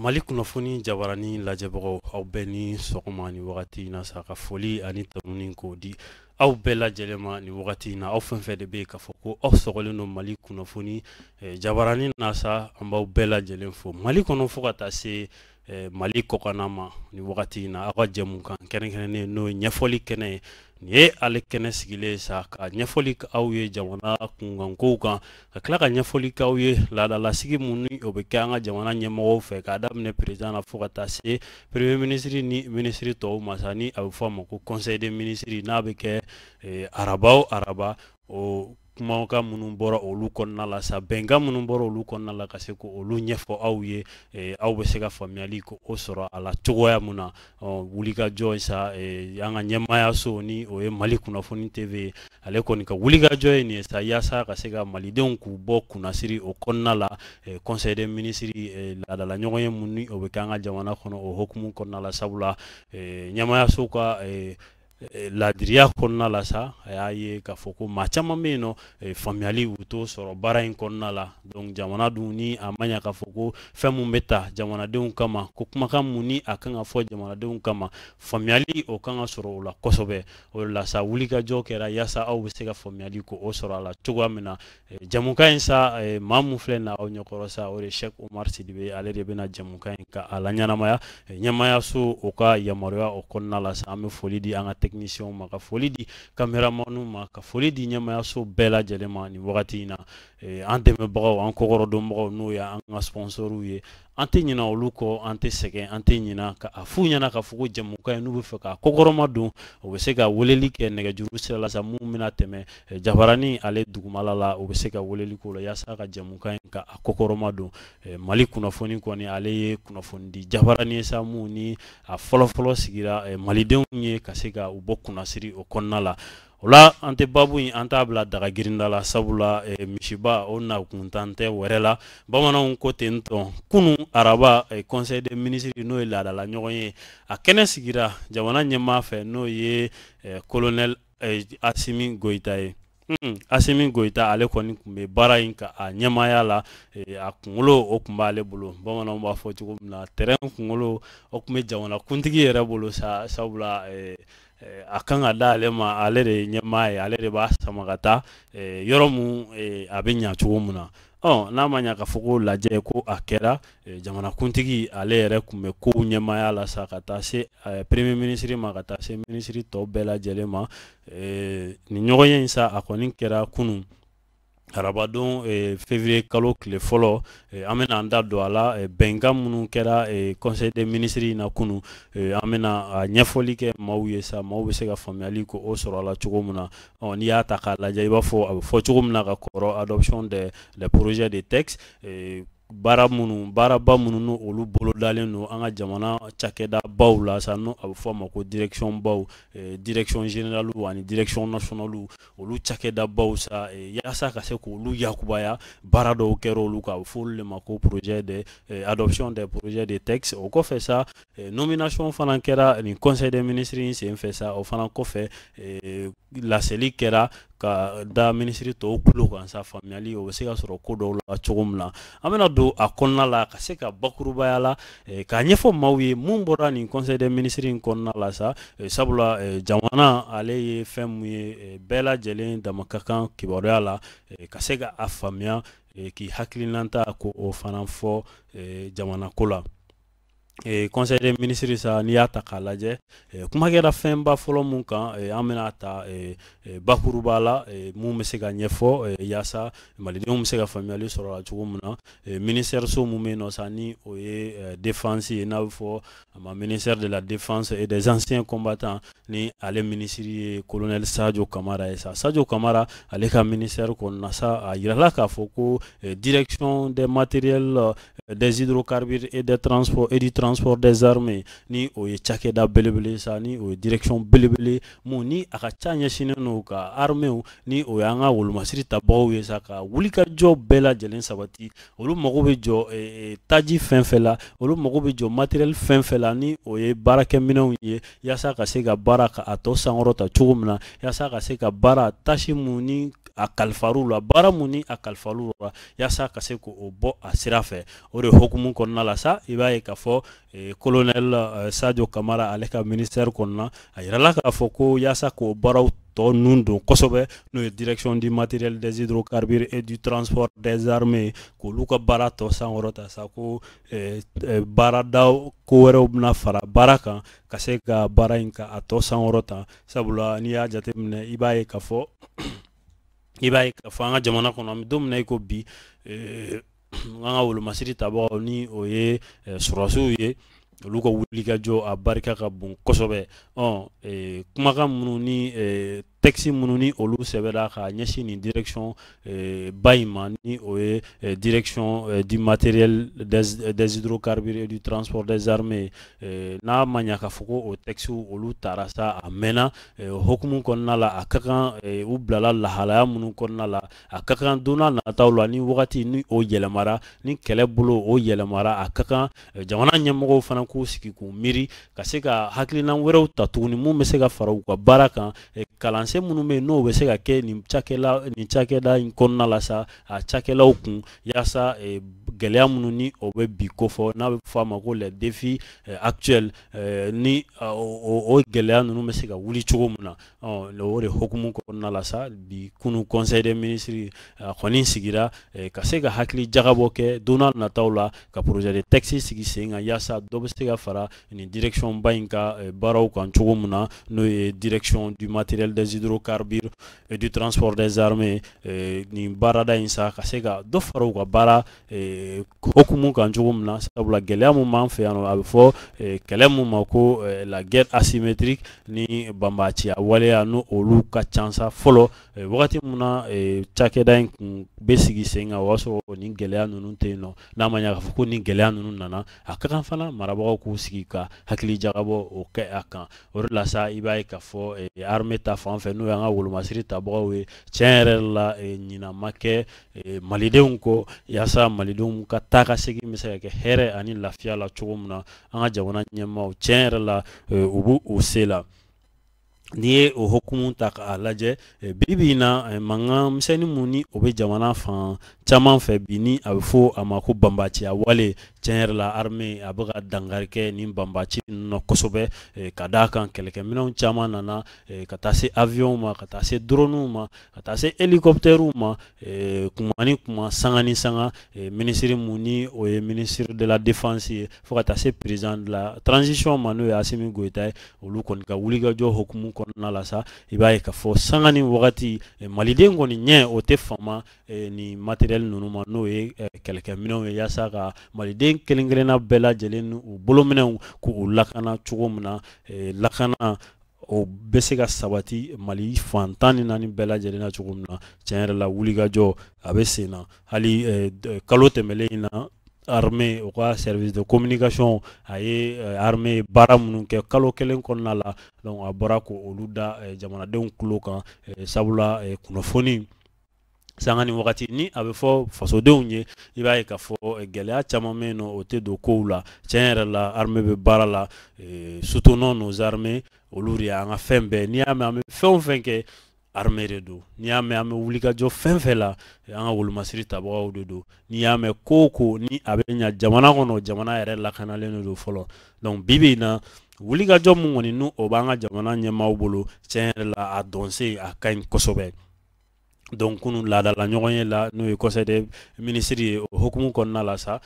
Mali kunnafoni jabarani lajɛbagaw aw bɛɛ ni sɔgɔma ni wagati in na sa ka foli ani tanuni k'o di aw bɛɛ lajɛlen ma ni wagati in na aw fɛn fɛn de bɛ yen k'a fɔ ko aw sɔgɔlen don Mali kunnafoni jabarani na sa an b'aw bɛɛ lajɛlen fo Mali kɔnɔ fo ka taa se Mali kɔkanna ma ni wagati in na aw ka jɛmukan kɛrɛnkɛrɛnnen n'o ye ɲɛfɔli kɛnɛ ye nin ye ale kɛnɛ sigilen sa ka ɲɛfɔli aw ye jamana kunkankow kan ka tila ka ɲɛfɔli k'aw ye laadalasigi mun ni o bɛ kɛ an ka jamana ɲɛmɔgɔw fɛ k'a daminɛ président na fo ka taa se premier ministre ni ministre tɔw ma sa ni a bɛ fɔ a ma ko conseil des ministres n'a bɛ kɛ araba o araba o kumakan minnu bɔra olu kɔnɔna la sa bɛnkan minnu bɔra olu kɔnɔna la ka se ko olu ɲɛfɔ aw ye aw bɛ se ka faamuyali ko o sɔrɔ a la cogoya min na wulikajɔ sa an ka ɲɛmaayaso ni o ye Mali kunnafoni TV ale kɔni ka wulikajɔ ye nin ye sa yaasa ka se ka malidenw k'u bɔ kunnasiri o kɔnɔna la conseil des ministres laadala ɲɔgɔn ye mun ni o bɛ kɛ an ka jamana kɔnɔ o hokumu kɔnɔna la sabula ɲɛmaayaso ka laadiriya kɔnɔna la sa a y'a ye k'a fɔ ko maa caman bɛ yen nɔ faamuyali u t'o sɔrɔ baara in kɔnɔna la donc jamana dun ni a ma ɲɛ k'a fɔ ko fɛn mun bɛ ta jamanadenw kama ko kumakan mun ni a kan ka fɔ jamanadenw kama faamuyali o kan ka sɔrɔ o la kosɛbɛ o de la sa wulikajɔ kɛra yaasa aw bɛ se ka faamuyali ko o sɔrɔ a la cogoya min na jamukan in sa maa mun filɛ na aw ɲɛkɔrɔ sa o de ye Cheikh Omar Sidibe ale de bɛna jamukan in ka a la ɲɛnamaya ɲɛmaayaso o ka yamaruya o kɔnɔna la sa an bɛ foli di an ka technicien ma ka foli di caméraman ma ka foli di ɲɛmaayaso bɛɛ lajɛlen ma nin wagati in na an dɛmɛbagaw an kɔkɔrɔdonbagaw n'o ye an ka sponsors ye an tɛ ɲinɛ olu kɔ an tɛ sɛgɛn an tɛ ɲinɛ ka a f'u ɲɛna k'a fɔ ko jamukan in n'u bɛ fɛ ka kɔkɔrɔma don o bɛ se ka weleli kɛ nɛgɛjuru sira la sa mun bɛna tɛmɛ jabarani ale dugumala la o bɛ se ka weleli k'o la yaasa ka jamukan in ka a kɔkɔrɔma don Mali kunnafoni kɔni ale ye kunnafoni di jabarani ye sa mun ni a fɔlɔfɔlɔ sigira malidenw ye ka se ka u bɔ kunnasiri o kɔnɔna la o la an tɛ babu in an t'a bila daga girinda la sabula misiba o nakuntan tɛ wɛrɛ la bamananw ko ten tɔn kunun araba conseil des ministres n'o ye laadala ɲɔgɔn ye a kɛnɛ sigira jamana ɲɛmaa fɛ n'o ye colonel Asimi Goyita ye Asimi Goyita ale kɔni tun bɛ baara in ka a ɲɛmaaya la a kunkolo o tun b'ale bolo bamananw b'a fɔ cogo min na terrain kunkolo o tun bɛ jamana kuntigi yɛrɛ bolo sa sabula a kan ka da ale ma ale de ye ɲɛmaa ye ale de b'a sama ka taa yɔrɔ mun a bɛ ɲa cogo min na n'a ma ɲa k'a fɔ ko lajɛ ko a kɛra jamanakuntigi ale yɛrɛ tun bɛ kow ɲɛmaaya la sa ka taa se premier ministre ma ka taa se ministre tɔw bɛɛ lajɛlen ma nin ɲɔgɔnye in sa a kɔni kɛra kunun arabadon février kalo tile fɔlɔ an bɛna an da don a la bɛnkan minnu kɛra conseil des ministres in na kunun an bɛna a ɲɛfɔli kɛ maaw ye sa maaw bɛ se ka faamuyali ko o sɔrɔ a la cogo min na n'i y'a ta k'a lajɛ i b'a fɔ a bɛ fɔ cogo min na ka kɔrɔ adoption des projets de texte baaraba minnu n'o olu bolodalen don an ka jamana cakɛda baw la sa n'o a bɛ fɔ a ma ko direction baw direction générale ani direction nationale olu cakɛda baw sa yaasa ka se k'olu yakubaya baara dɔw kɛra olu kan a bɛ fɔ olu de ma ko projet de adoption des projets de texte o kɔfɛ sa nomination fana kɛra nin conseil des ministres in senfɛ sa o fana kɔfɛ laseli kɛra ka da ministre tɔw tulo kan sa faamuyali o bɛ se ka sɔrɔ ko dɔw la cogo min na an bɛna don a kɔnɔna la ka se ka bakurubaya la k'a ɲɛfɔ maaw ye mun bɔra nin conseil des ministres in kɔnɔna la sa sabula jamana ale ye fɛn mun ye bɛɛ lajɛlen dama ka kan kibaruya la ka se ka a faamuya k'i hakilinata ko o fana fɔ jamana ko la conseil des ministres sa n'i y'a ta k'a lajɛ kuma kɛra fɛnba fɔlɔ mun kan an bɛna ta bakuruba la mun bɛ se ka ɲɛfɔ yaasa malidenw bɛ se ka faamuyali sɔrɔ la cogo min na ministère so mun bɛ yen nɔ sa ni o ye défense ye n'a bɛ fɔ a ma ministère de la défense et des anciens combattants ni ale ministre ye colonel Sadio Kamara ye sa Sadio Kamara ale ka ministère kɔnɔna sa a yirala k'a fɔ ko direction des matériels des hydrocarbures et des transports et du transport des armées ni o ye cakɛda belebele sa ni o ye direction belebele mun ni a ka ca ɲɛsinnen n'o ka armée ni o y'an ka wolomasiri tabagaw ye sa ka wulikajɔ bɛɛ lajɛlen sabati olu mago bɛ jɔ taji fɛn fɛn la olu mago bɛ jɔ matériel fɛn fɛn la ni o ye baarakɛminɛnw ye yaasa ka se ka baara ka a tɔ sankɔrɔta cogo min na yaasa ka se ka baara tâche mun ni a kalifar'u la baara mun ni a kalifar'u la yaasa ka se k'o bɔ a sira fɛ o de hokumu kɔnɔna la sa i b'a ye k'a fɔ colonel Sadio Kamara ale ka ministère kɔnɔna a yirala k'a fɔ ko yaasa k'o baaraw tɔ nun don kosɛbɛ n'o ye direction du matériel des hydrocarbures et du transport des armées k'olu ka baara tɔ sankɔrɔta sa ko baarada ko wɛrɛw bɛna fara baara kan ka se ka baara in ka a tɔ sankɔrɔta sabula n'i y'a jateminɛ i b'a ye k'a fɔ an ka jamana kɔnɔ an bɛ don min na i ko bi an ka wolomasiri tabagaw ni o ye sɔrɔdasiw ye olu ka wulikajɔ a barika ka bon kosɛbɛ kumakan minnu ni texte minnu ni olu sɛbɛnna ka ɲɛsin nin direction ba in ma ni o ye direction du matériel des hydrocarbures et du transport des armées n'a ma ɲa k'a fɔ ko o texte olu taara sa a mɛnna hokumu kɔnɔna la a ka kan u bilala lahalaya minnu kɔnɔna la a ka kan don n'a nataw la ni wagati ni o yɛlɛmara ni kɛlɛ bolo o yɛlɛmara a ka kan jamana ɲɛmɔgɔw fana k'u sigi k'u miiri ka se ka hakilina wɛrɛw ta tuguni mun bɛ se ka fara u ka baara kan kalansen minnu bɛ yen n'o bɛ se ka kɛ nin cakɛda in kɔnɔna la sa a cakɛlaw kun yaasa gɛlɛya minnu ni o bɛ bi kofɔ n'a bɛ fɔ a ma ko les défis actuels ni o gɛlɛya ninnu bɛ se ka wuli cogo min na o de hokumu kɔnɔna la sa bi kunu conseil des ministres a kɔni sigira ka se ka hakili jagabɔ kɛ don n'a nataw la ka projet de texte sigi sen kan yaasa dɔ bɛ se ka fara nin direction ba in ka baaraw kan cogo min na n'o ye direction du matériel des hydrocarbures et du transport des armées nin baarada in sa ka se ka dɔ fara u ka baara hokumu kan cogo min na sabula gɛlɛya mun b'an fɛ yan a bɛ fɔ kɛlɛ mun ma ko la guerre asymétrique ni banbaciya waleya n'o olu ka ca sa fɔlɔ wagati mun na cakɛda in kun bɛ sigi sen kan o y'a sɔrɔ nin gɛlɛya ninnu tɛ yen nɔ n'a ma ɲa k'a fɔ ko nin gɛlɛya ninnu nana a ka kan fana marabagaw k'u sigi ka hakili jagabɔ o kɛ a kan o de la sa i b'a ye k'a fɔ armée ta fan fɛ n'o y'an ka wolomasiri tabagaw ye tiɲɛ yɛrɛ la ɲinan ma kɛ malidenw kɔ yaasa malidenw ka taa ka segin bɛ se ka kɛ hɛrɛ ani lafiya la cogo min na an ka jamana ɲɛmaaw tiɲɛ yɛrɛ la u b'u o se la n'i ye o hokumu ta k'a lajɛ bi in na mankan misɛnnin mun ni o bɛ jamana fan caman fɛ bi ni a bɛ fɔ a ma ko banbaciya wale tiɲɛ yɛrɛ la armée a bɛ ka dankari kɛ nin banbaci ninnu na kosɛbɛ ka d'a kan kɛlɛkɛminɛnw caman nana ka taa se avion ma ka taa se drone ma ka taa se hélicoptère ma kuma ni kuma sanga ni sanga minisiri mun ni o ye ministre de la défense ye fo ka taa se président de la transition ma n'o ye Assimi Goïta ye olu kɔni ka wulikajɔ hokumu kɔnɔna la sa i b'a ye k'a fɔ sanga ni wagati maliden kɔni ɲɛ o tɛ fama ni matériel ninnu ma n'o ye kɛlɛkɛminɛnw ye yaasa ka maliden kelen-kelenna bɛɛ lajɛlen u bolominɛw k'u lakana cogo min na lakana o bɛ se ka sabati Mali fan 14 bɛɛ lajɛlen na cogo min na tiɲɛ yɛrɛ la wulikajɔ a bɛ sen na hali kalo tɛmɛlen in na armée o ka service de communication a ye armée baara minnu kɛ kalo kelen kɔnɔna la donc a bɔra ko olu da jamanadenw tulo kan sabula kunnafoni sanga ni wagati ni a bɛ fɔ fasodenw ye i b'a ye k'a fɔ gɛlɛya caman bɛ yen nɔ o tɛ don kow la tiɲɛ yɛrɛ la armée bɛ baara la soutenons nos armées olu de y'an ka fɛn bɛɛ n'i y'a mɛn an bɛ fɛn o fɛn kɛ armée de don n'i y'a mɛn an bɛ wulikajɔ fɛn fɛn la an ka wolomasiri tabagaw de don n'i y'a mɛn ko o ko ni a bɛ ɲa jamana kɔnɔ jamana yɛrɛ lakanalen de don fɔlɔ donc bi in na wulikajɔ mun kɔni n'o b'an ka jamana ɲɛmaaw bolo tiɲɛ yɛrɛ la a dɔnsen a ka ɲi kosɛbɛ donc kunu laadala ɲɔgɔn ye la n'o ye conseil des ministres ye o hokumu kɔnɔna la sa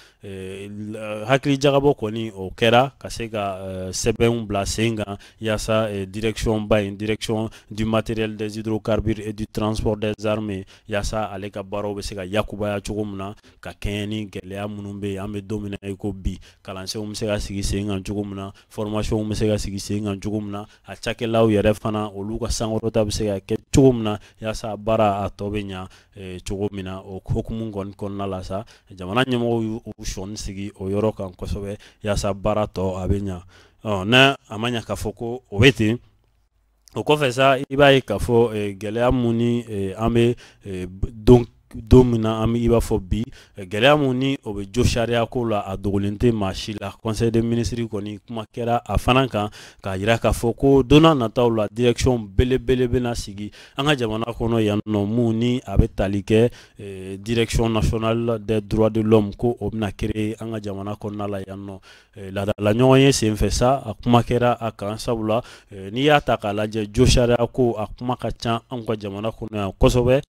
hakili jagabɔ kɔni o kɛra ka se ka sɛbɛnw bila sen kan yaasa direction ba in direction du matériel des hydrocarbures et du transport des armées yaasa ale ka baaraw bɛ se ka yakubaya cogo min na ka kɛɲɛ ni gɛlɛya minnu bɛ yen an bɛ don min na i ko bi kalansenw bɛ se ka sigi sen kan cogo min na formation bɛ se ka sigi sen kan cogo min na a cakɛlaw yɛrɛ fana olu ka sankɔrɔta bɛ se ka kɛ cogo min na yaasa baara a tɔ bɛ ɲa cogo min na o hokumu kɔni kɔnɔna la sa jamana ɲɛmɔgɔw y'u sɔnni sigi o yɔrɔ kan kosɛbɛ yaasa baara tɔ a bɛ ɲa n'a a ma ɲa k'a fɔ ko o bɛ ten o kɔfɛ sa i b'a ye k'a fɔ gɛlɛya mun ni an bɛ don domina ami iba fo bi gɛlɛya mun ni o bɛ jo sariya ko la a dogolen tɛ maa si la conseil des ministres kɔni kuma kɛra a fana kan k'a yira k'a fɔ ko donna nataw la direction belebele bɛna sigi an ka jamana kɔnɔ yan nɔ mun ni a bɛ tali kɛ direction nationale des droits de l'homme ko o bɛna créer an ka jamana kɔnɔna la yan nɔ ladala ɲɔgɔn ye senfɛ sa a kuma kɛra a kan sabula n'i y'a ta k'a lajɛ jo sariya ko a kuma ka ca an ka jamana kɔnɔ yan kosɛbɛ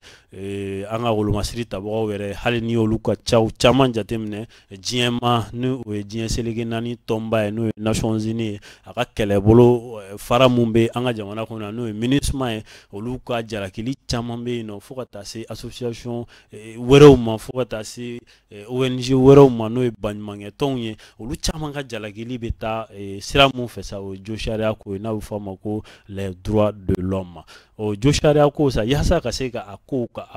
an ka wolomasiri tabagaw yɛrɛ hali ni olu ka caman jateminɛ diɲɛ ma ni o ye diɲɛ seleke naani tɔnba ye n'o ye Nations Unies ye a ka kɛlɛbolo fara mun bɛ an ka jamana kɔnɔ yan n'o ye MINUSMA ye olu ka jalakili caman bɛ yen nɔ fo ka taa se association wɛrɛw ma fo ka taa se ONG wɛrɛw ma n'o ye baɲumankɛ tɔnw ye olu caman ka jalakili bɛ taa sira mun fɛ sa o ye jo sariya ko ye n'a bɛ fɔ a ma ko les droits de l'homme o jo sariya ko sa yaasa ka se ka a ko ka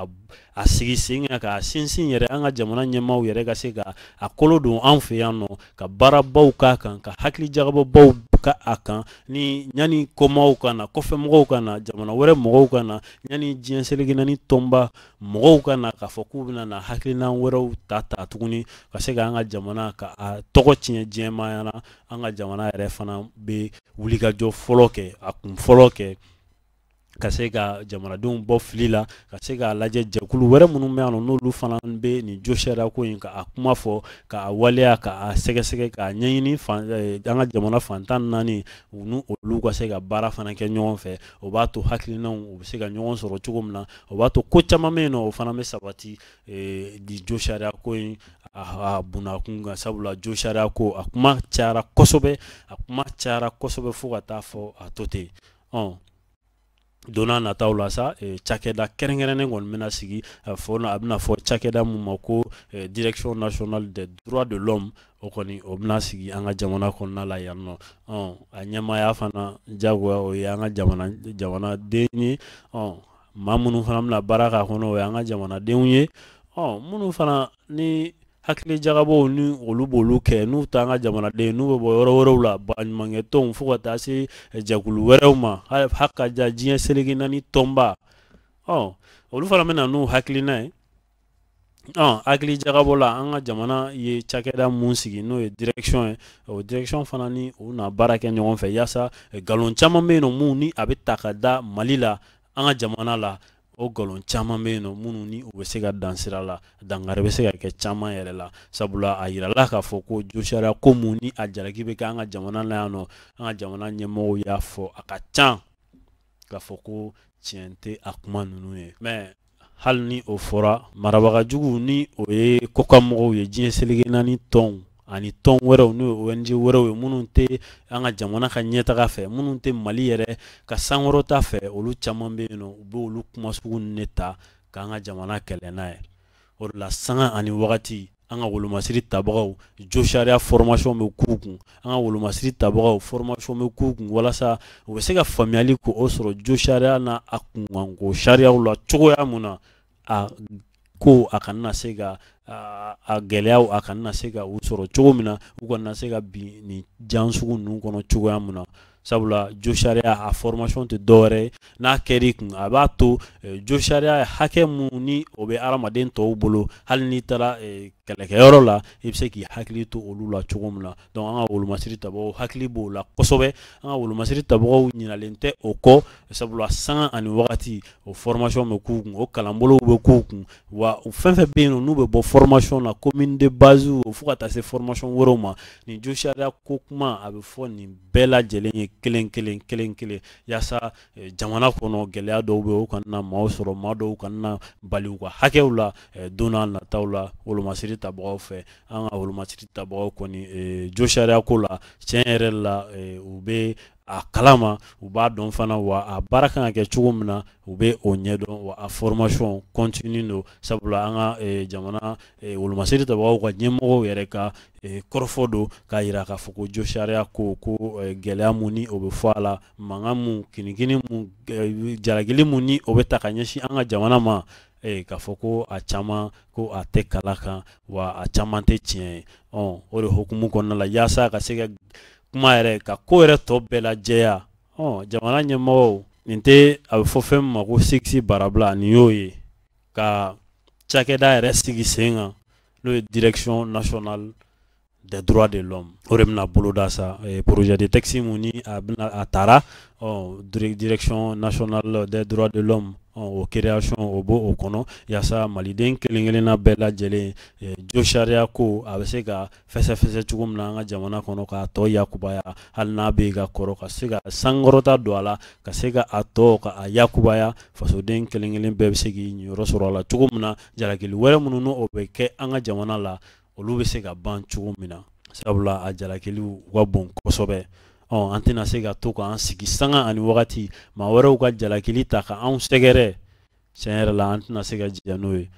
a sigi sen kan k'a sinsin yɛrɛ an ka jamana ɲɛmaaw yɛrɛ ka se ka a kolo don an fɛ yan nɔ ka baarabaw k'a kan ka hakilijagababaw ka a kan ni ɲani kɔmaaw ka na kɔfɛmɔgɔw ka na jamana wɛrɛ mɔgɔw ka na ɲani diɲɛ seleke naani tɔnba mɔgɔw ka na k'a fɔ k'u bɛna na hakilina wɛrɛw ta tuguni ka se ka an ka jamana ka a tɔgɔ tiɲɛ diɲɛmaya la an ka jamana yɛrɛ fana bɛ wulikajɔ fɔlɔ kɛ a kun fɔlɔ kɛ ka se ka jamanadenw bɔ fili la ka se k'a lajɛ jɛkulu wɛrɛ minnu bɛ yan nɔ n'olu fana bɛ nin jo sariya ko in ka a kuma fɔ k'a waleya k'a sɛgɛsɛgɛ k'a ɲɛɲini an ka jamana fantan naani u ni olu ka se ka baara fana kɛ ɲɔgɔn fɛ o b'a to hakilinaw u bɛ se ka ɲɔgɔn sɔrɔ cogo min na o b'a to ko caman bɛ yen nɔ o fana bɛ sabati di jo sariya ko in a bunakun kan sabula jo sariya ko a kuma cayara kosɛbɛ fo ka taa fɔ a to ten donna nataw la sa cakɛda kɛrɛnkɛrɛnnen kɔni bɛna sigi a bɛna fɔ cakɛda mun ma ko direction nationale des droits de l'homme o kɔni o bɛna sigi an ka jamana kɔnɔna la yan nɔ a ɲɛmaaya fana jagoya o ye an ka jamanaden ye maa minnu fana bɛna baara k'a kɔnɔ o ye an ka jamanadenw ye minnu fana ni hakili jagabaw ni olu b'olu kɛ n'u t'an ka jamanaden n'u bɛ bɔ yɔrɔ wɛrɛw la baɲumankɛ tɔnw fo ka taa se jɛkulu wɛrɛw ma hali ka ja diɲɛ seleke naani tɔnba olu fana bɛ na n'u hakilina ye hakili jagabɔ la an ka jamana ye cakɛda mun sigi n'o ye direction ye o direction fana ni u na baara kɛ ɲɔgɔn fɛ yaasa nkalon caman bɛ yen nɔ mun ni a bɛ ta ka da Mali la an ka jamana la o nkalon caman bɛ yen nɔ minnu ni u bɛ se ka dan sira la dankari bɛ se ka kɛ caman yɛrɛ la sabula a yirala k'a fɔ ko jo sariya ko mun ni a jalaki bɛ kɛ an ka jamana la yan nɔ an ka jamana ɲɛmɔgɔw y'a fɔ a ka can k'a fɔ ko tiɲɛ tɛ a kuma ninnu ye mais hali ni o fɔra marabagajugu ni o ye kokamɔgɔw ye diɲɛ seleke naani tɔnw ani tɔn wɛrɛw n'o ye ONG wɛrɛw ye minnu tɛ an ka jamana ka ɲɛtaga fɛ minnu tɛ Mali yɛrɛ ka sankɔrɔta fɛ olu caman bɛ yen nɔ u bɛ olu kuma sugu ninnu de ta k'an ka jamana kɛlɛ n'a ye o de la sanga ani wagati an ka wolomasiri tabagaw jo sariya formation bɛ k'u kun an ka wolomasiri tabagaw formation bɛ k'u kun walasa u bɛ se ka faamuyali k'o sɔrɔ jo sariya n'a a kunkanko sariyaw la cogoya mun na ko a kana se ka a gɛlɛyaw a kana se ka u sɔrɔ cogo min na u kana se ka bin nin jan sugu ninnu kɔnɔ cogoya mun na sabula jo sariya a formation tɛ dɔwɛrɛ ye n'a kɛr'i kun a b'a to jo sariya ye hakɛ mun ni o bɛ adamaden tɔw bolo hali n'i taara kɛlɛkɛyɔrɔ la i bɛ se k'i hakili to olu la cogo min na donc an ka wolomasiri tabagaw hakili b'o la kosɛbɛ an ka wolomasiri tabagaw ɲinalen tɛ o kɔ sabula sanga ani wagati o formation bɛ k'u kun o kalanbolow bɛ k'u kun wa o fɛn fɛn bɛ yen nɔ n'u bɛ bɔ formation na commune de base fo ka taa se formation wɛrɛw ma nin jo sariya ko kuma a bɛ fɔ nin bɛɛ lajɛlen ye kelen kelen yaasa jamana kɔnɔ gɛlɛya dɔw bɛ yen o kana na maaw sɔrɔ maa dɔw kana na bali u ka hakɛw la don n'a nataw la wolomasiri tabagaw fɛ an ka wolomasiri tabagaw kɔni jo sariya ko la tiɲɛ yɛrɛ la u bɛ a kalama u b'a dɔn fana wa a baara kan ka kɛ cogo min na u bɛ o ɲɛdɔn wa a formation continue don sabula an ka jamana wolomasiri tabagaw ka ɲɛmɔgɔw yɛrɛ ka kɔrɔfɔ don k'a jira k'a fɔ ko jo sariya ko gɛlɛya mun ni o bɛ fɔ a la mankan mun kinikini mun jalakili mun ni o bɛ ta ka ɲɛsin an ka jamana ma k'a fɔ ko a caman ko a tɛ kala kan wa a caman tɛ tiɲɛ ye o de hukumu kɔnɔna la yaasa ka se ka kuma yɛrɛ ka ko yɛrɛ tɔ bɛɛ lajɛya jamana ɲɛmɔgɔw nin tɛ a bɛ fɔ fɛn min ma ko siksi barabila nin y'o ye ka cakɛda yɛrɛ sigi sen kan n'o ye direction nationale des droits de l'homme o de bɛna boloda sa projet de texte mun ni a taara direction nationale des droits de l'homme o création o bo o kɔnɔ yaasa maliden kelen kelenna bɛɛ lajɛlen jo sariya ko a bɛ se ka fɛsɛfɛsɛ cogo min na an ka jamana kɔnɔ k'a tɔ yakubaya hali n'a bɛ ka kɔrɔ ka se ka sankɔrɔta don a la ka se ka a tɔ ka a yakubaya fasoden kelen kelen bɛɛ bɛ se k'i ɲiyɔrɔ sɔrɔ a la cogo min na jalakili wɛrɛ minnu n'o bɛ kɛ an ka jamana la olu bɛ se ka ban cogo min na sabula a jalakiliw ka bon kosɛbɛ an tɛna se ka to k'an sigi sanga ani wagati maa wɛrɛw ka jalakili ta ka anw sɛgɛrɛ tiɲɛ yɛrɛ la an tɛna se ka jija n'o ye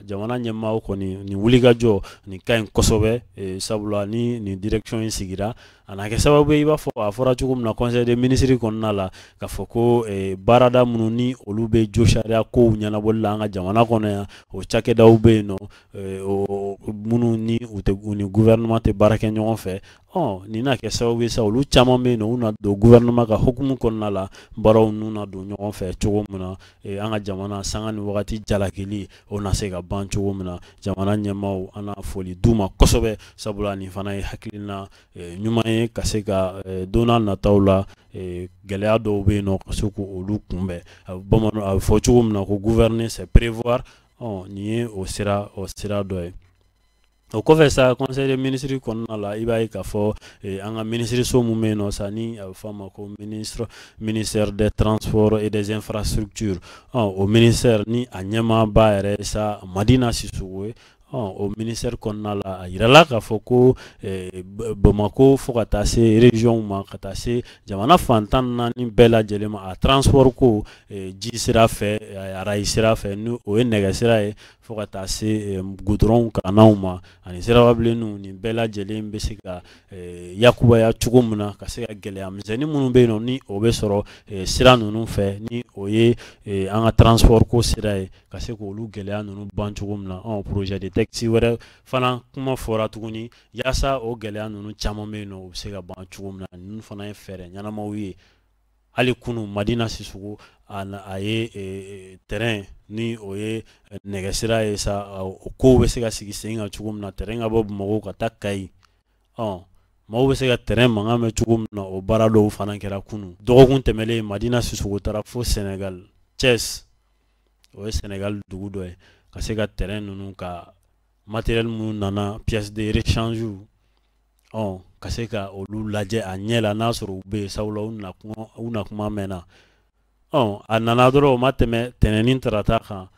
jamana ɲɛmaaw kɔni nin wulikajɔ nin ka ɲi kosɛbɛ sabula ni nin direction in sigira a na kɛ sababu ye i b'a fɔ a fɔra cogo min na conseil des ministres kɔnɔna la k'a fɔ ko baarada minnu ni olu bɛ jo sariya kow ɲɛnabɔli la an ka jamana kɔnɔ yan o cakɛdaw bɛ yen nɔ minnu ni u ni gouvernement tɛ baara kɛ ɲɔgɔn fɛ nin na kɛ sababu ye sa olu caman bɛ yen nɔ u na don gouvernement ka hukumu kɔnɔna la baaraw n'u na don ɲɔgɔn fɛ cogo min na an ka jamana sanga ni wagati jalakili o na se ka ban cogo min na jamana ɲɛmaaw an na foli d'u ma kosɛbɛ sabula nin fana ye hakilina ɲuman ye ka se ka don n'a nataw la gɛlɛya dɔw bɛ yen nɔ ka se k'olu kunbɛn bamananw a bɛ fɔ cogo min na ko gouverner c'est prévoir nin ye o sira dɔ ye o kɔfɛ sa conseil des ministres kɔnɔna la i b'a ye k'a fɔ an ka minisiriso mun bɛ yen nɔ sa ni a bɛ fɔ a ma ko ministère des transports et des infrastructures o ministère ni a ɲɛmaaba yɛrɛ sa Madina Sisoko ye o ministère kɔnɔna la a yirala k'a fɔ ko Bamako fo ka taa se région ma ka taa se jamana fantan naani bɛɛ lajɛlen ma a transport ko ji sira fɛ arayi sira fɛ ni o ye nɛgɛsira ye fo ka taa se goudron kannaw ma ani sirababilenninw nin bɛɛ lajɛlen bɛ se ka yakubaya cogo min na ka se ka gɛlɛya misɛnnin minnu bɛ yen nɔ ni o bɛ sɔrɔ sira ninnu fɛ ni o ye an ka transport ko sira ye ka se k'olu gɛlɛya ninnu ban cogo min na projet de texte wɛrɛ fana kuma fɔra tuguni yaasa o gɛlɛya ninnu caman bɛ yen nɔ o bɛ se ka ban cogo min na ninnu fana ye fɛɛrɛ ɲɛnamaw ye hali kunu Madina Sisoko a ye terrain ni o ye nɛgɛsira ye sa o kow bɛ se ka sigi sen kan cogo min na terrain ka bɔ Bamakɔ ka taa Kayi maaw bɛ se ka terrain mankan mɛn cogo min na o baara dɔw fana kɛra kunu dɔgɔkun tɛmɛlen Madina Sisoko taara fo Sénégal Thiès o ye Sénégal dugu dɔ ye ka se ka terrain ninnu ka matériel minnu nana pièces de rechange ka se ka olu lajɛ a ɲɛ la n'a sɔrɔ u bɛ yen sabula u na kuma mɛnna a nana dɔrɔn o ma tɛmɛ tɛnɛnni tarata kan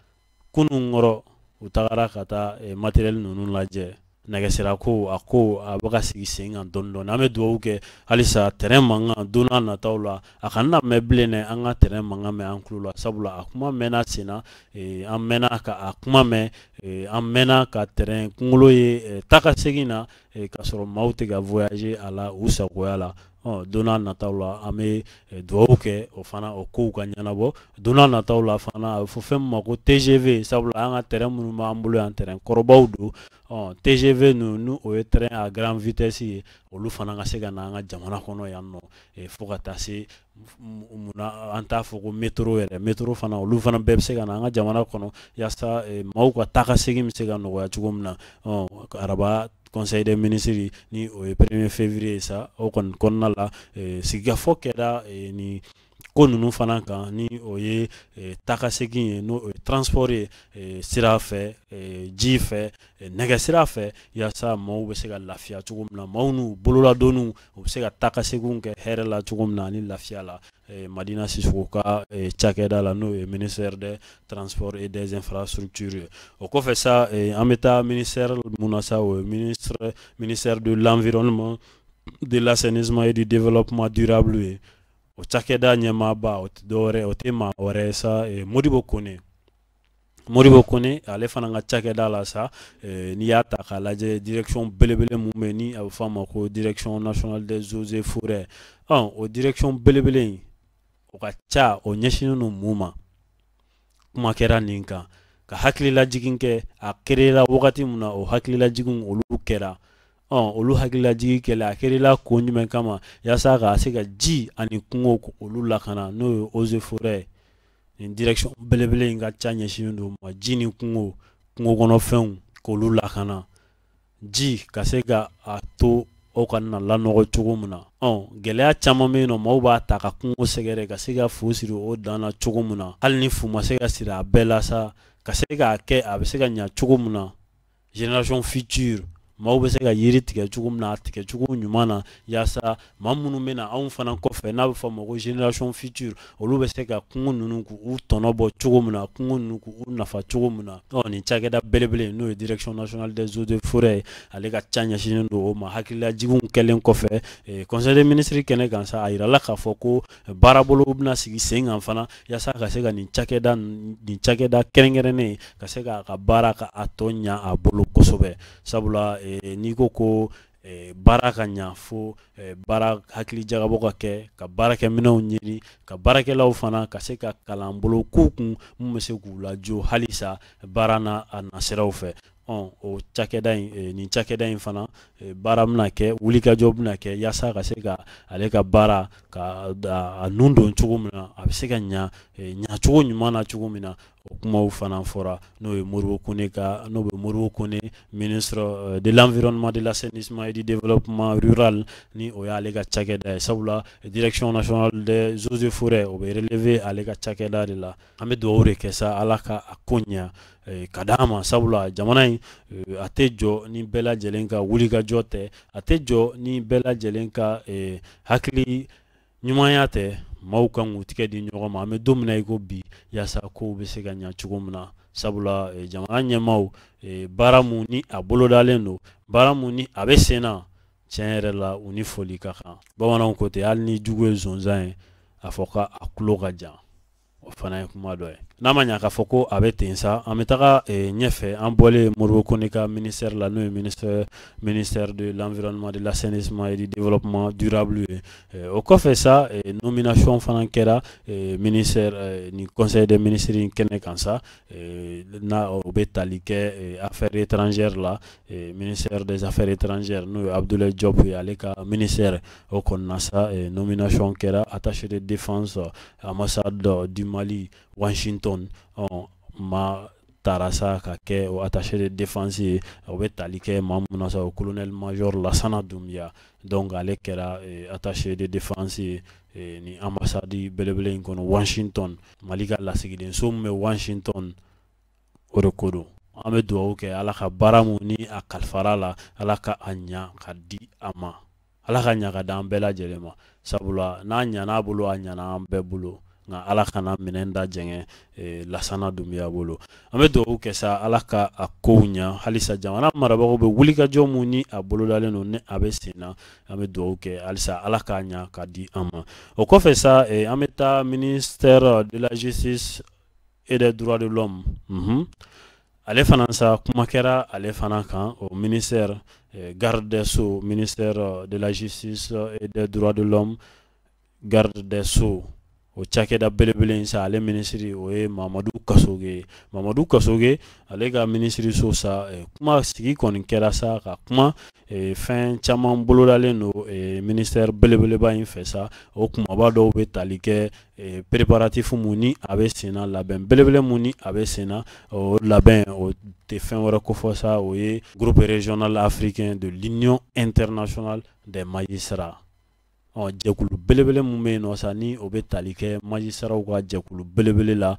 kunun kɔrɔ u tagara ka taa matériel ninnu lajɛ nɛgɛsira ko a bɛ ka sigi sen kan dɔɔni dɔɔni an bɛ dugawu kɛ halisa terrain mankan don n'a nataw la a kana na mɛn bilen dɛ an ka terrain mankan mɛn an tulo la sabula a kuma mɛnna sen na an mɛnna ka a kuma mɛn an mɛnna ka terrain kunkolo ye taga segin na ka sɔrɔ maaw tɛ ka voyager a la u sagoya la don n'a nataw la an bɛ dugawu kɛ o fana o kow ka ɲɛnabɔ don n'a nataw la fana a bɛ fɔ fɛn min ma ko TGV sabula an ka terrain minnu b'an bolo yan terrain kɔrɔbaw don TGV ninnu o ye terrain à grande vitesse ye olu fana ka se ka na an ka jamana kɔnɔ yan nɔ fo ka taa se munna an t'a fɔ ko métro yɛrɛ métro fana olu fana bɛɛ bɛ se ka na an ka jamana kɔnɔ yaasa maaw ka taa ka segin bɛ se ka nɔgɔya cogo min na araba conseil des ministres ni o ye 1er février sa o kɔni kɔnɔna la sigikafɔ kɛra ni ko ninnu fana kan ni o ye tagasegin ye n'o ye transport ye sira fɛ ji fɛ nɛgɛsira fɛ yaasa maaw bɛ se ka lafiya cogo min na maaw n'u bololadonniw u bɛ se ka tagaseginw kɛ hɛrɛ la cogo min na ani lafiya la Madina Sisoko ka cakɛda la n'o ye ministère des transports et des infrastructures o kɔfɛ sa an bɛ taa ministère mun na sa o ye ministère de l'environnement de l'assainissement et du développement durable ye o cakɛda ɲɛmaaba o tɛ dɔwɛrɛ o tɛ maa wɛrɛ ye sa Modibo Kone ale fana ka cakɛda la sa n'i y'a ta k'a lajɛ direction belebele mun bɛ yen ni a bɛ fɔ a ma ko direction nationale des eaux et forêts o direction belebele in o ka ca o ɲɛsinnen don mun ma kuma kɛra nin kan ka hakililajigin kɛ a kɛrɛla wagati min na o hakililajigin olu kɛra olu hakililajigi kɛlɛ a kɛrɛla ko jumɛn kama yaasa ka se ka ji ani kungo olu lakana n'o ye eaux et forêts nin direction belebele in ka ca ɲɛsinnen don ma ji ni kungo kungo kɔnɔ fɛnw k'olu lakana ji ka se ka a to o kana lanɔgɔ cogo min na gɛlɛya caman bɛ yen nɔ maaw b'a ta ka kungo sɛgɛrɛ ka se ka fu siri o dan na cogo min na hali ni fu ma se ka siri a bɛɛ la sa ka se k'a kɛ a bɛ se ka ɲa cogo min na génération future maaw bɛ se ka yiri tigɛ cogo min na a tigɛ cogo ɲuman na yaasa maa minnu bɛ na anw fana kɔfɛ n'a bɛ fɔ a ma ko génération future olu bɛ se ka kungo ninnu k'u tɔnɔ bɔ cogo min na kungo ninnu k'u nafa cogo min na nin cakɛda belebele n'o ye direction nationale des eaux et forêts ale ka ca ɲɛsinnen don o ma hakililajiginw kɛlen kɔfɛ conseil des ministres kɛnɛ kan sa a yirala k'a fɔ ko baarabolo bɛna sigi sen kan fana yaasa ka se ka nin cakɛda kɛrɛnkɛrɛnnen ka se k'a ka baara ka a tɔ ɲa a bolo kosɛbɛ sabula n'i ko ko baara ka ɲa fo baara hakili jagabɔ ka kɛ ka baarakɛminɛnw ɲini ka baarakɛlaw fana ka se ka kalan bolo k'u kun mun bɛ se k'u lajɔ halisa baara n'a a nasiraw fɛ o cakɛda in nin cakɛda in fana baara bɛna kɛ wulikajɔ bɛna kɛ yaasa ka se ka ale ka baara ka a nun don cogo min na a bɛ se ka ɲacogo ɲuman na cogo min na o kumaw fana fɔra n'o ye Modibo Kone ministre de l'environnement, de l'assainissement et du développement rural ni o y'ale ka cakɛda ye sabula direction nationale des eaux et forêts o bɛ relever ale ka cakɛda de la an bɛ dugawu de kɛ sa ala ka a ko ɲa ka d'a ma sabula jamana in a tɛ jɔ ni bɛɛ lajɛlen ka wulikajɔ tɛ a tɛ jɔ ni bɛɛ lajɛlen ka hakili ɲumanya tɛ maaw kan k'u tigɛ di ɲɔgɔn ma an bɛ don min na i ko bi yaasa kow bɛ se ka ɲa cogo min na sabula jamana ɲɛmaaw baara mun ni a bolodalen don baara mun ni a bɛ sen na tiɲɛ yɛrɛ la u ni foli ka kan bamananw ko ten hali ni jugu ye zonzan ye a fɔ k'a tulo ka jan o fana ye kuma dɔ ye n'a ma ɲa k'a fɔ ko a bɛ ten sa an bɛ taga ɲɛfɛ an bɔlen Modibo Kone ka ministère la n'o ye ministère de l'environnement, de l'assainissement et du développement durable ye o kɔfɛ sa nomination fana kɛra ministère ni conseil des ministres kɛnɛ kan sa n'a o bɛ tali kɛ affaires étrangères la ministère des affaires étrangères n'o ye Abdoulaye Diop ye ale ka ministère o kɔnɔna sa nomination kɛra attaché de défense ambassade du Mali Washington ma taara sa ka kɛ o attaché de défense ye o bɛ tali kɛ maa mun na sa o colonel major Lassana Doumbia donc ale kɛra attaché de défense ye ni ambassade belebele in kɔnɔ Washington Mali ka lasigidenso min bɛ Washington o de ko don an bɛ dugawu kɛ ala ka baara mun ni a kalifara la ala ka a ɲa ka di a ma ala ka ɲa ka di an bɛɛ lajɛlen ma sabula n'a ɲan'a bolo a ɲana an bɛɛ bolo nka ala kana minɛn da jɛngɛ Lassana Doumbia bolo an bɛ dugawu kɛ sa ala ka a kow ɲa halisa jamana marabagaw bɛ wulikajɔ mun ni a bolodalen don ni a bɛ sen na an bɛ dugawu kɛ halisa ala k'a ɲa ka di an ma o kɔfɛ sa an bɛ taa ministère de la justice et des droits de l'homme ale fana sa kuma kɛra ale fana kan o ministère garde des sceaux ministère de la justice et des droits de l'homme garde des sceaux o cakɛda belebele in sa ale ministre o ye Mamadou Kassoge ale ka ministre so sa kuma sigi kɔni kɛra sa ka kuma fɛn caman bolodalen don ministère belebeleba in fɛ sa o kumaba dɔw bɛ tali kɛ préparatif mun ni a bɛ sen na labɛn belebele mun ni a bɛ sen na o labɛn o tɛ fɛn wɛrɛ ko fɔ sa o ye groupe régional africain de l'union internationale des magistrats jɛkulu belebele mun bɛ yen nɔ sa ni o bɛ tali kɛ majisaraw ka jɛkulu belebele la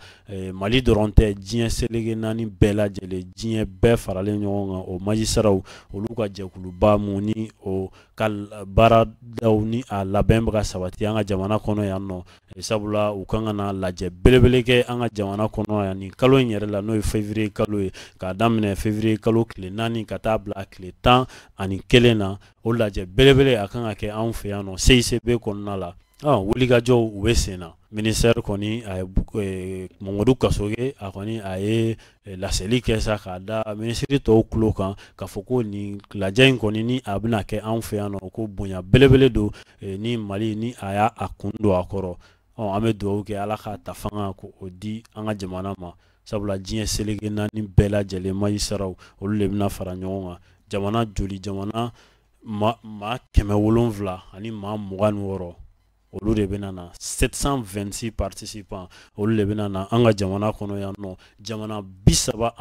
Mali dɔrɔn tɛ diɲɛ selege naani bɛɛ lajɛlen diɲɛ bɛɛ faralen ɲɔgɔn kan o majisaraw olu ka jɛkuluba mun ni o ka baaradaw ni a labɛn bɛ ka sabati an ka jamana kɔnɔ yan nɔ sabula u kan ka na lajɛ belebele kɛ an ka jamana kɔnɔ yan nin kalo in yɛrɛ la n'o ye février kalo ye k'a daminɛ février kalo tile 4 ka taa bila tile 11 na o lajɛ belebele a kan ka kɛ anw fɛ yan nɔ CICB kɔnɔna la wulikajɔw u bɛ sen na ministère kɔni a ye Mamadou Kassoge a kɔni a ye laseli kɛ sa k'a da ministre tɔw tulo kan k'a fɔ ko nin lajɛ in kɔni ni a bɛna kɛ anw fɛ yan nɔ ko bonya belebele don ni Mali ni a y'a kun don a kɔrɔ an bɛ dugawu kɛ ala ka ta fanga k'o di an ka jamana ma sabula diɲɛ selege naani bɛɛ lajɛlen majisaraw olu de bɛna fara ɲɔgɔn kan jamana joli jamana maa 700 ani maa 26 olu de bɛna na 726 participants olu de bɛna na an ka jamana kɔnɔ yan nɔ jamana 37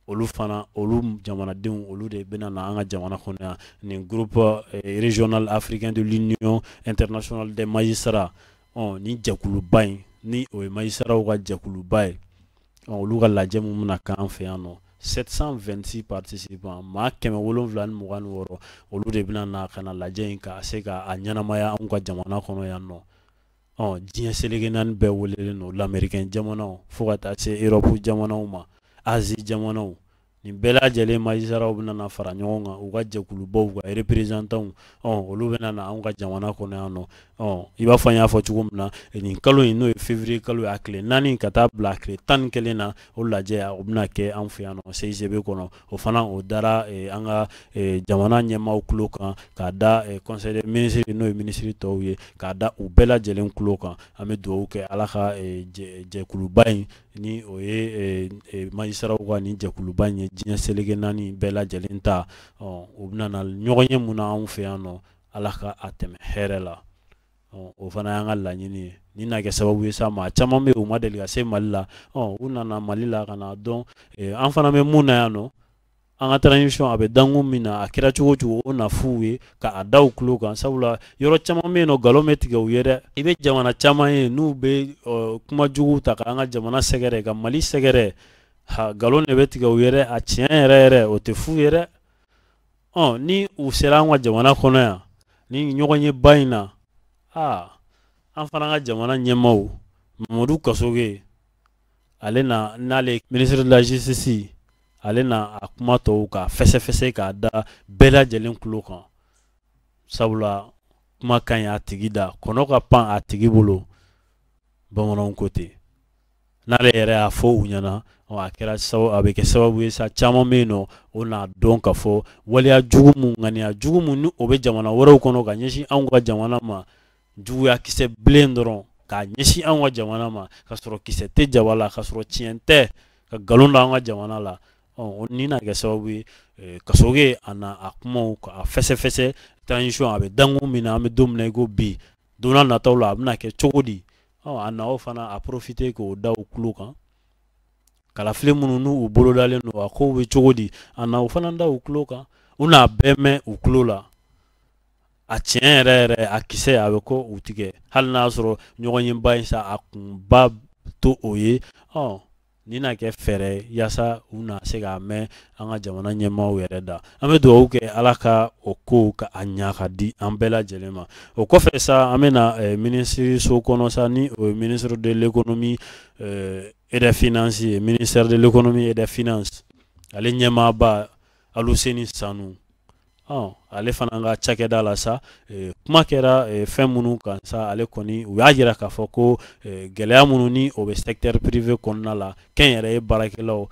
olu fana olu jamanadenw olu de bena na an ka jamana kɔnɔ yan ni groupe régional africain de l'union internationale des magistrats ni jɛkuluba in ni o ye magistrats ka jɛkuluba ye olu ka lajɛ mun bena k'an fɛ yan nɔ 726 participants maa 726 olu de bena na ka na lajɛ in ka se ka a ɲɛnamaya anw ka jamana kɔnɔ yan nɔ diɲɛ seleke naani bɛɛ welelen don l'américain jamanaw fo ka taa se Europe jamanaw ma Asie jamanaw nin bɛɛ lajɛlen magistrats bena na fara ɲɔgɔn kan u ka jɛkulubaw ka représentants olu bena na anw ka jamana kɔnɔ yan nɔ i b'a fɔ n y'a fɔ cogo min na nin kalo in n'o ye février kalo ye a tile 4 ka taa bila a tile 11 na o lajɛ o bena kɛ anw fɛ yan nɔ CICB kɔnɔ o fana o dara an ka jamana ɲɛmaaw tulo kan k'a da conseil des ministres n'o ye ministre tɔw ye k'a da u bɛɛ lajɛlen tulo kan an bɛ dugawu kɛ ala ka jɛkuluba in ni o ye magistrats ka nin jɛkuluba in ye diɲɛ seleke naani bɛɛ lajɛlen ta o bɛna na ɲɔgɔn ye mun na anw fɛ yan nɔ ala ka a tɛmɛ hɛrɛ la o fana y'an ka laɲini ye ni na kɛ sababu ye sa maa caman bɛ u ma deli ka se Mali la u nana Mali la ka na dɔn an fana bɛ mun na yan nɔ an ka transition a bɛ dankun min na a kɛra cogo cogo o na f'u ye ka a da u tulo kan sabula yɔrɔ caman bɛ yen nɔ nkalon bɛ tigɛ u ye dɛ i bɛ jamana caman ye n'u bɛ kuma jugu ta ka an ka jamana sɛgɛrɛ ka Mali sɛgɛrɛ nkalon de bɛ tigɛ u ye dɛ a tiɲɛ yɛrɛ yɛrɛ o tɛ f'u ye dɛ ni u sera an ka jamana kɔnɔ yan ni ɲɔgɔn ye ba in na an fana ka jamana ɲɛmaaw Mamadu Kasoge ale na n'ale ministre de la justice ale na a kuma tɔw ka fɛsɛfɛsɛ k'a da bɛɛ lajɛlen tulo kan sabula kuma ka ɲi a tigi da kɔnɔ ka pan a tigi bolo bamananw ko ten n'ale yɛrɛ y'a fɔ u ɲɛna a kɛra a bɛ kɛ sababu ye sa caman bɛ yen nɔ o n'a dɔn ka fɔ waleya jugu mun ŋaniya jugu mun ni o bɛ jamana wɛrɛw kɔnɔ ka ɲɛsin anw ka jamana ma juguya kisɛ bilen dɔrɔn k'a ɲɛsin anw ka jamana ma ka sɔrɔ kisɛ tɛ jaba la ka sɔrɔ tiɲɛ tɛ ka nkalon da an ka jamana la ni na kɛ sababu ye Kasoge a na a kumaw ka fɛsɛfɛsɛ transition a bɛ dankun min na an bɛ don min na i ko bi don n'a nataw la a bɛna kɛ cogo di a na o fana a profiter k'o da u tulo kan kalafili minnu n'u bolo dalen don a kow bɛ cogo di a na o fana da u tulo kan u n'a bɛɛ mɛn u tulo la a tiɲɛ yɛrɛ yɛrɛ a kisɛ a bɛ kɔ u tigɛ hali n'a sɔrɔ ɲɔgɔn ye ba in sa a kunba to o ye ni na kɛ fɛɛrɛ yaasa u na se k'a mɛn an ka jamana ɲɛmaaw yɛrɛ da an bɛ dugawu kɛ ala ka o ko ka a ɲa ka di an bɛɛ lajɛlen ma o kɔfɛ sa an bɛ na ministre so kɔnɔ sa ni o ye ministre de l'économie et des finances ye ministère de l'économie et des finances ale ɲɛmaaba Aluseni Sanu ale fana ka cakɛda la sa kuma kɛra fɛn minnu kan sa ale kɔni u y'a jira k'a fɔ ko gɛlɛya minnu ni o bɛ secteur privé kɔnɔna la kɛnyɛrɛye baarakɛlaw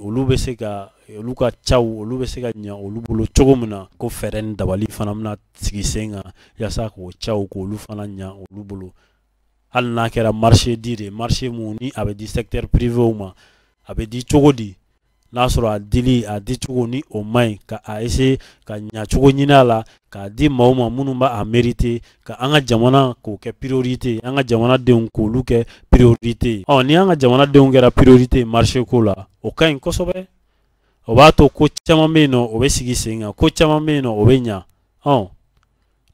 olu bɛ se ka olu ka caw olu bɛ se ka ɲɛ olu bolo cogo min na ko fɛɛrɛ ni dabali fana bɛna sigi sen kan yaasa k'o caw k'olu fana ɲɛ olu bolo hali n'a kɛra marché di de marché mun ni a bɛ di secteur privé ma a bɛ di cogo di n'a sɔrɔ a di cogo ni o man ɲi ka a essayer ka ɲa cogo ɲini a la k'a di maaw ma minnu b'a mériter ka an ka jamana k'o kɛ priorité an ka jamanadenw k'olu kɛ priorité ni an ka jamanadenw kɛra priorité marché ko la o ka ɲi kosɛbɛ o b'a to ko caman bɛ yen nɔ o bɛ sigi sen kan ko caman bɛ yen nɔ o bɛ ɲa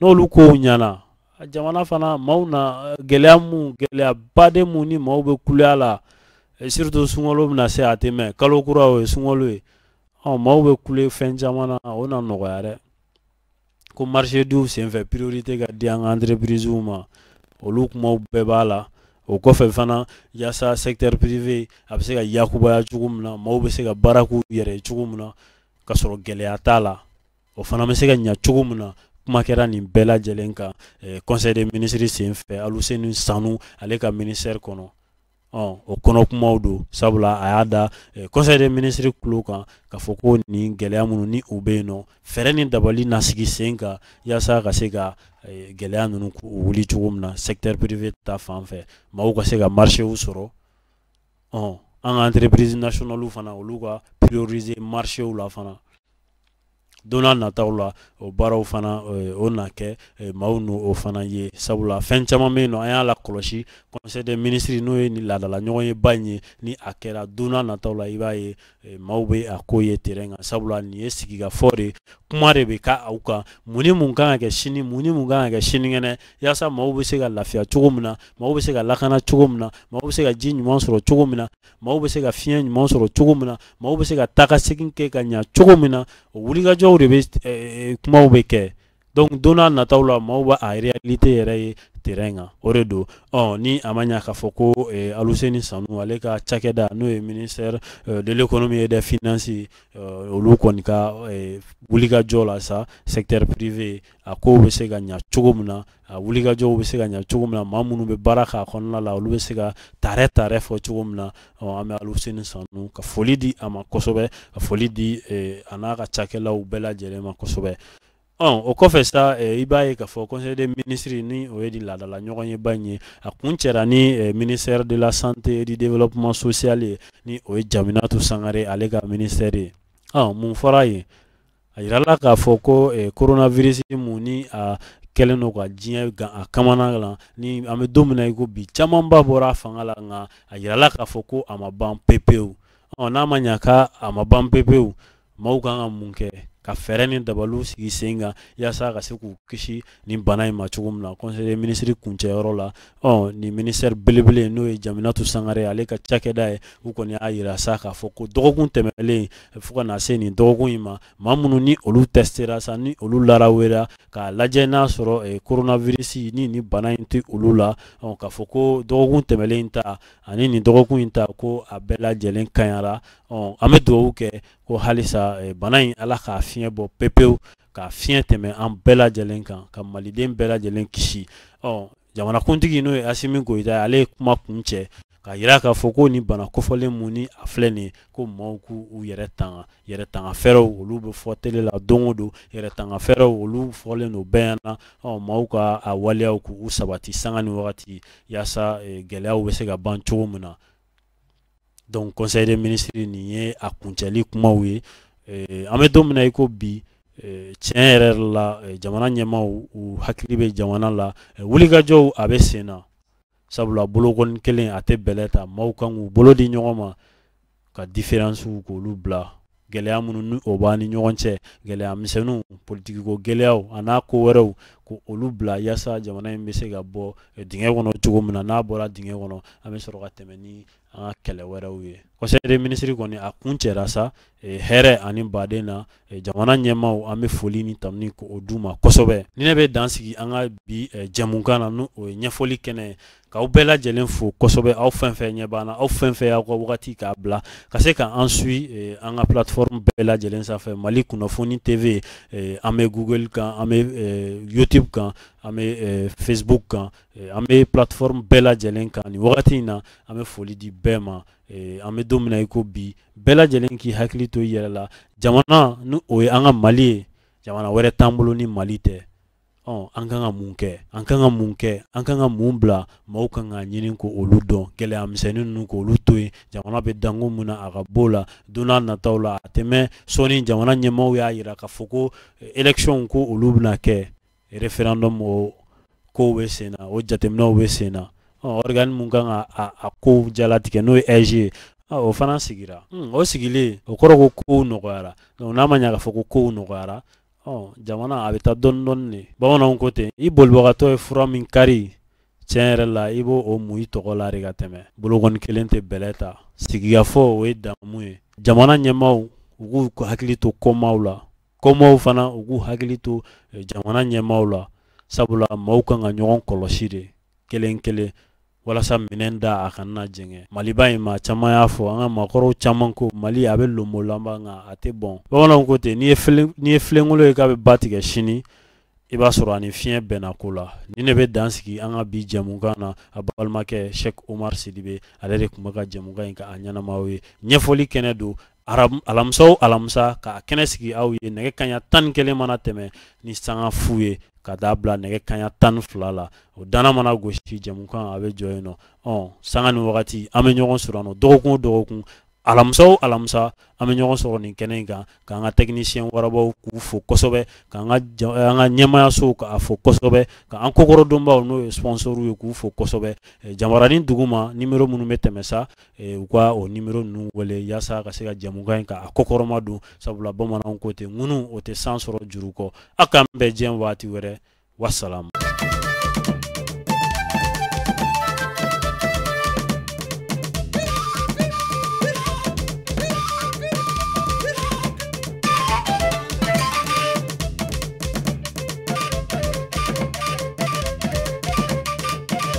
n'olu kow ɲana jamana fana maaw na gɛlɛya baden mun ni maaw bɛ kuleya la surtout sunkalo bɛna se a tɛ mɛn kalo kura o ye sunkalo ye maaw bɛ kule fɛn caman na o na nɔgɔya dɛ ko marché diw senfɛ priorité ka di an ka entreprise ma olu kumaw bɛɛ b'a la o kɔfɛ fana yaasa secteur privé a bɛ se ka yakubaya cogo min na maaw bɛ se ka baara k'u yɛrɛ ye cogo min na ka sɔrɔ gɛlɛya t'a la o fana bɛ se ka ɲa cogo min na kuma kɛra nin bɛɛ lajɛlen kan conseil des ministres senfɛ Aluseni Sanu ale ka ministère kɔnɔ o kɔnɔ kumaw don sabula a y'a da conseil des ministres tulo kan ka fɔ ko nin gɛlɛya minnu ni u bɛ yen nɔ fɛɛrɛ ni dabali na sigi sen kan yaasa ka se ka gɛlɛya ninnu wuli cogo min na secteur privé ta fan fɛ maaw ka se ka marchéw sɔrɔ an ka entreprise nationale fana olu ka prioriser marchéw la fana donna nataw la o baaraw fana o na kɛ maaw n'o o fana ye sabula fɛn caman bɛ yen nɔ an y'a la kɔlɔsi conseil des ministres n'o ye ni laadala ɲɔgɔn ye ba in ye ni a kɛra donna nataw la i b'a ye maaw bɛ a ko ye terrain kan sabula nin ye sigikafɔ de kuma de bɛ ka aw kan mun ni mun kan ka kɛ sini mun ni mun kan ka kɛ sinikɛnɛ yaasa maaw bɛ se ka lafiya cogo min na maaw bɛ se ka lakana cogo min na maaw bɛ se ka ji ɲuman sɔrɔ cogo min na maaw bɛ se ka fiɲɛ ɲuman sɔrɔ cogo min na maaw bɛ se ka taga segin kɛ ka ɲɛ cogo min na o wulikajɔw de bɛ kumaw bɛ kɛ donc donna nataw la maaw b'a réalité yɛrɛ ye terrain kan o de don ni a ma ɲa k'a fɔ ko Aluseni Sanu ale ka cakɛda n'o ye ministère de l'économie et des finances olu kɔni ka wulikajɔ la sa secteur privé a ko bɛ se ka ɲa cogo min na a wulikajɔw bɛ se ka ɲa cogo min na maa minnu bɛ baara k'a kɔnɔna la olu bɛ se ka tarɛ fɔ cogo min na an bɛ Aluseni Sanu ka foli di a ma kosɛbɛ ka foli di a n'a ka cakɛlaw bɛɛ lajɛlen ma kosɛbɛ. O kɔfɛ sa i b'a ye k'a fɔ conseil des ministres ni o ye di laadala ɲɔgɔn ye ba in ye a kun cɛra ni ministère de la santé et du développement social ye ni o ye Jaminatu Sangare ale ka ministère ye mun fɔra yen a yirala k'a fɔ ko coronavirus mun ni a kɛlen don ka diɲɛ gan a kamana la ni an bɛ don min na i ko bi camanba bɔra a fanga la nka a yirala k'a fɔ ko a ma ban pepewu n'a ma ɲa ka a ma ban pepewu maaw kan ka mun kɛ ka fɛɛrɛ ni dabaliw sigi sen kan yaasa ka se k'u kisi ni bana in ma cogo min na conseil des ministres kuncɛyɔrɔ la ni ministère belebele n'o ye Jaminatu Sangare ale ka cakɛda ye u kɔni y'a yira sa k'a fɔ ko dɔgɔkun tɛmɛlen fo ka na se nin dɔgɔkun in ma maa minnu ni olu testera sa ni olu larawera k'a lajɛ n'a sɔrɔ coronavirus ni bana in tɛ olu la k'a fɔ ko dɔgɔkun tɛmɛlen ta ani nin dɔgɔkun in ta ko a bɛɛ lajɛlen kaɲara an bɛ dugawu kɛ ko halisa bana in ala k'a fiɲɛ bɔ pepewu k'a fiɲɛ tɛmɛ an bɛɛ lajɛlen kan ka maliden bɛɛ lajɛlen kisi jamanakuntigi n'o ye Asimi Goyita ale ye kuma kun cɛ ka yira k'a fɔ ko ni bana kofɔlen mun ni a filɛ nin ye ko maaw k'u yɛrɛ tanga fɛɛrɛw olu bɛ fɔ télé la don o don yɛrɛ tanga fɛɛrɛw olu fɔlen don bɛɛ ɲɛna maaw ka a waleyaw k'u sabati sanga ni wagati yaasa gɛlɛyaw bɛ se ka ban cogo min na donc conseil des ministres nin ye a kuncɛli kumaw ye an bɛ don min na i ko bi tiɲɛ yɛrɛ la jamana ɲɛmaaw u hakili bɛ jamana la wulikajɔw a bɛ sen na sabula bolokɔni kelen a tɛ bɛlɛ ta maaw kan k'u bolo di ɲɔgɔn ma ka différence k'olu bila gɛlɛya minnu ni o b'an ni ɲɔgɔn cɛ gɛlɛya misɛnninw politikiko gɛlɛyaw a n'a ko wɛrɛw ko olu bila yaasa jamana in bɛ se ka bɔ dingɛ kɔnɔ cogo min na n'a bɔra dingɛ kɔnɔ an bɛ sɔrɔ ka tɛmɛ ni an ka kɛlɛ wɛrɛw ye conseil des ministres kɔni a kun cɛra sa hɛrɛ ani baden na jamana ɲɛmaaw an bɛ foli ni tanuni k'o d'u ma kosɛbɛ ni ne bɛ dan sigi an ka bi jɛmukan na n'o ye ɲɛfɔli kɛnɛ ye k'aw bɛɛ lajɛlen fo kosɛbɛ aw fɛn fɛn ɲɛ b'an na aw fɛn fɛn y'aw ka wagati k'a bila ka se ka an suit an ka plateforme bɛɛ lajɛlen sanfɛ Mali Kunnafoni TV an bɛ Google kan an bɛ YouTube kan an bɛ Facebook kan an bɛ plateforme bɛɛ lajɛlen kan nin wagati in na an bɛ foli di bɛɛ ma an bɛ don min na i ko bi bɛɛ lajɛlen k'i hakili to i yɛrɛ la jamana ni o ye an ka Mali ye jamana wɛrɛ t'an bolo ni Mali tɛ an kan ka mun kɛ an kan ka mun kɛ an kan ka mun bila maaw kan ka ɲini ko olu dɔn gɛlɛya misɛnnin ninnu k'olu to yen jamana bɛ danko mun na a ka b'o la don n'a nataw la a tɛmɛ sɔɔni jamana ɲɛmaaw y'a yira k'a fɔ ko élection ko olu bɛna kɛ référendum o kow bɛ sen na o jateminɛw bɛ sen na organe mun kan ka a kow jalatigɛ n'o ye EG ye o fana sigira o sigilen o kɔrɔ ko kow nɔgɔyara donc n'a ma ɲɛ k'a fɔ ko kow nɔgɔyara jamana a bɛ taa dɔɔni dɔɔni de bamananw ko ten i bolibagatɔ ye fura min kari tiɲɛ yɛrɛ la i b'o mun i tɔgɔ la de ka tɛmɛ bolokɔni kelen tɛ bɛlɛ ta sigikafɔ o ye damu ye jamana ɲɛmaaw u k'u hakili to kɔmaaw la kɔmaaw fana u k'u hakili to jamana ɲɛmaaw la sabula maaw kan ka ɲɔgɔn kɔlɔsi de kelen kelen walasa minɛn da a kana jɛngɛ maliba in ma caman y'a fɔ an ka maakɔrɔw caman ko Mali a bɛ lomo lanba nka a tɛ bɔn bamananw ko ten n'i ye filenkolo ye k'a bɛ ba tigɛ sini i b'a sɔrɔ ani fiɲɛ bɛnna ko la ni ne bɛ dan sigi an ka bi jɛmukan na a balimakɛ Sheikh Omar Sidibe ale de tun bɛ ka jɛmukan in ka a ɲɛnamaw ye ɲɛfɔli kɛnɛ don alamisa o alamisa ka kɛnɛ sigi aw ye nɛgɛ kanɲɛ 11 mana tɛmɛ ni sanga fu ye ka daa bila nɛgɛ kanɲɛ 12 la o dana mana gosi jɛmukan a bɛ jɔ yen nɔ sanga ni wagati an bɛ ɲɔgɔn sɔrɔ yan nɔ dɔgɔkun o dɔgɔkun alamsa an bɛ ɲɔgɔn sɔrɔ nin kɛnɛ in kan k'an ka technicien warabaw k'u fo kosɛbɛ k'an ka ɲɛmaayaso k'a fo kosɛbɛ k'an kokɔrɔdonbaw n'o ye sponsor ye k'u fo kosɛbɛ Jamaranin dugu ma numéro minnu bɛ tɛmɛ sa u ka o numéro ninnu wele yaasa ka se ka jɛmukan in ka kokɔrɔma don sabula bamananw ko ten ŋunu o tɛ san sɔrɔ juru kɔ a k'an bɛn diɲɛ waati wɛrɛ wasalamu